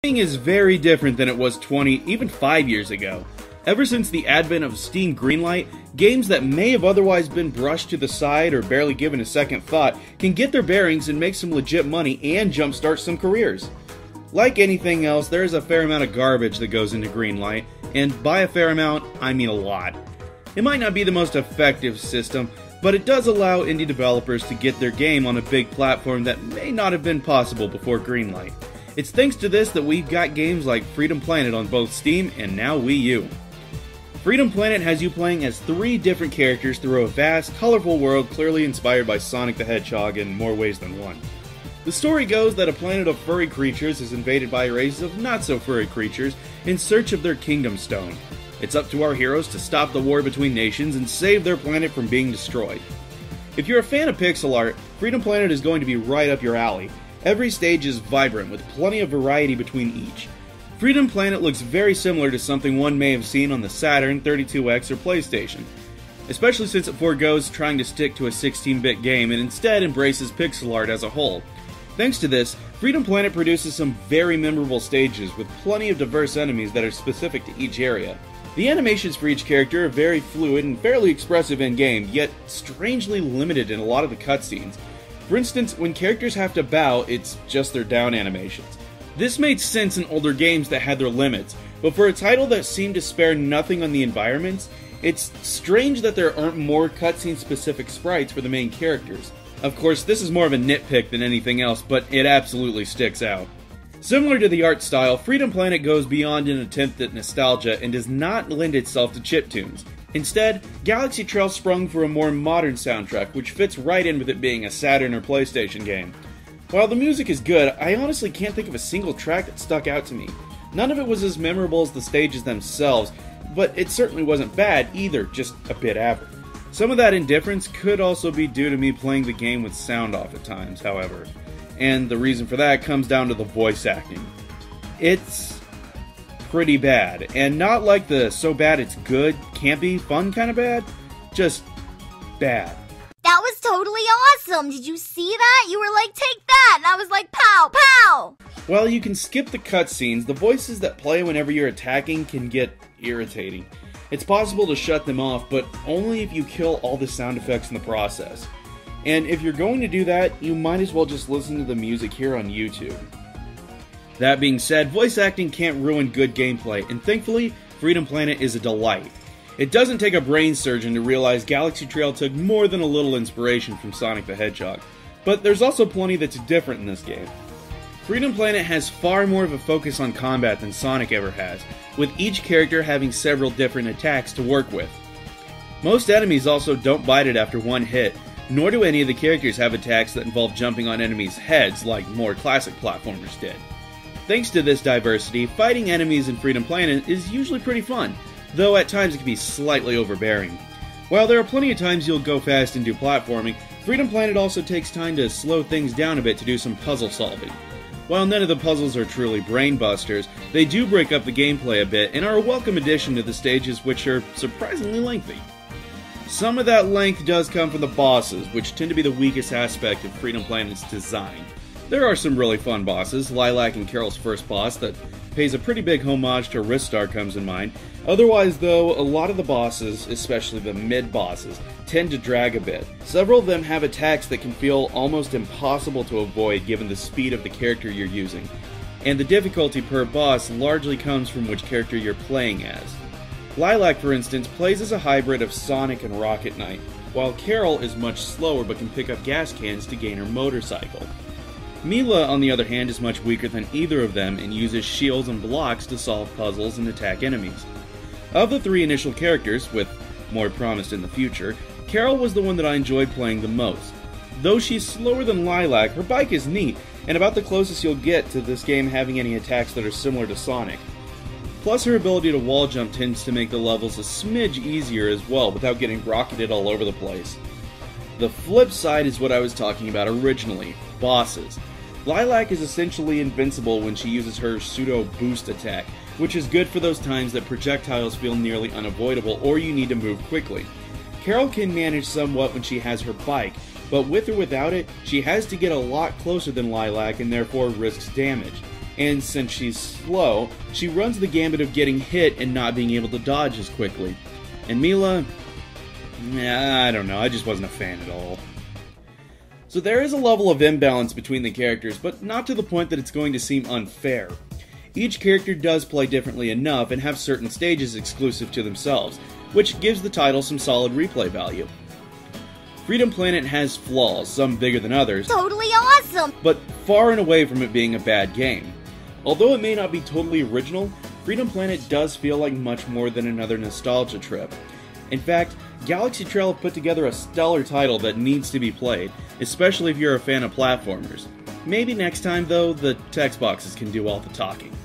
Gaming is very different than it was 20, even 5 years ago. Ever since the advent of Steam Greenlight, games that may have otherwise been brushed to the side or barely given a second thought can get their bearings and make some legit money and jumpstart some careers. Like anything else, there is a fair amount of garbage that goes into Greenlight, and by a fair amount, I mean a lot. It might not be the most effective system, but it does allow indie developers to get their game on a big platform that may not have been possible before Greenlight. It's thanks to this that we've got games like Freedom Planet on both Steam and now Wii U. Freedom Planet has you playing as 3 different characters through a vast, colorful world clearly inspired by Sonic the Hedgehog in more ways than one. The story goes that a planet of furry creatures is invaded by a race of not-so-furry creatures in search of their Kingdom Stone. It's up to our heroes to stop the war between nations and save their planet from being destroyed. If you're a fan of pixel art, Freedom Planet is going to be right up your alley. Every stage is vibrant, with plenty of variety between each. Freedom Planet looks very similar to something one may have seen on the Saturn, 32X, or PlayStation, especially since it forgoes trying to stick to a 16-bit game and instead embraces pixel art as a whole. Thanks to this, Freedom Planet produces some very memorable stages with plenty of diverse enemies that are specific to each area. The animations for each character are very fluid and fairly expressive in-game, yet strangely limited in a lot of the cutscenes. For instance, when characters have to bow, it's just their down animations. This made sense in older games that had their limits, but for a title that seemed to spare nothing on the environments, it's strange that there aren't more cutscene-specific sprites for the main characters. Of course, this is more of a nitpick than anything else, but it absolutely sticks out. Similar to the art style, Freedom Planet goes beyond an attempt at nostalgia and does not lend itself to chiptunes. Instead, Galaxy Trail sprung for a more modern soundtrack, which fits right in with it being a Saturn or PlayStation game. While the music is good, I honestly can't think of a single track that stuck out to me. None of it was as memorable as the stages themselves, but it certainly wasn't bad either, just a bit average. Some of that indifference could also be due to me playing the game with sound off at times, however. And the reason for that comes down to the voice acting. It's pretty bad, and not like the so bad it's good, campy, fun kind of bad, just bad. That was totally awesome! Did you see that? You were like, take that! And I was like, pow, pow! While you can skip the cutscenes, the voices that play whenever you're attacking can get irritating. It's possible to shut them off, but only if you kill all the sound effects in the process. And if you're going to do that, you might as well just listen to the music here on YouTube. That being said, voice acting can't ruin good gameplay, and thankfully, Freedom Planet is a delight. It doesn't take a brain surgeon to realize Galaxy Trail took more than a little inspiration from Sonic the Hedgehog, but there's also plenty that's different in this game. Freedom Planet has far more of a focus on combat than Sonic ever has, with each character having several different attacks to work with. Most enemies also don't bite it after one hit, nor do any of the characters have attacks that involve jumping on enemies' heads like more classic platformers did. Thanks to this diversity, fighting enemies in Freedom Planet is usually pretty fun, though at times it can be slightly overbearing. While there are plenty of times you'll go fast and do platforming, Freedom Planet also takes time to slow things down a bit to do some puzzle solving. While none of the puzzles are truly brain busters, they do break up the gameplay a bit and are a welcome addition to the stages, which are surprisingly lengthy. Some of that length does come from the bosses, which tend to be the weakest aspect of Freedom Planet's design. There are some really fun bosses. Lilac and Carol's first boss that pays a pretty big homage to Ristar comes in mind. Otherwise though, a lot of the bosses, especially the mid-bosses, tend to drag a bit. Several of them have attacks that can feel almost impossible to avoid given the speed of the character you're using. And the difficulty per boss largely comes from which character you're playing as. Lilac, for instance, plays as a hybrid of Sonic and Rocket Knight, while Carol is much slower but can pick up gas cans to gain her motorcycle. Mila, on the other hand, is much weaker than either of them and uses shields and blocks to solve puzzles and attack enemies. Of the 3 initial characters, with more promised in the future, Carol was the one that I enjoyed playing the most. Though she's slower than Lilac, her bike is neat, and about the closest you'll get to this game having any attacks that are similar to Sonic. Plus, her ability to wall jump tends to make the levels a smidge easier as well, without getting rocketed all over the place. The flip side is what I was talking about originally, bosses. Lilac is essentially invincible when she uses her pseudo-boost attack, which is good for those times that projectiles feel nearly unavoidable or you need to move quickly. Carol can manage somewhat when she has her bike, but with or without it, she has to get a lot closer than Lilac and therefore risks damage. and since she's slow, she runs the gambit of getting hit and not being able to dodge as quickly. And Mila, I don't know, I just wasn't a fan at all. So there is a level of imbalance between the characters, but not to the point that it's going to seem unfair. Each character does play differently enough and have certain stages exclusive to themselves, which gives the title some solid replay value. Freedom Planet has flaws, some bigger than others, Totally awesome! but far and away from it being a bad game. Although it may not be totally original, Freedom Planet does feel like much more than another nostalgia trip. In fact, Galaxy Trail have put together a stellar title that needs to be played, especially if you're a fan of platformers. Maybe next time, though, the text boxes can do all the talking.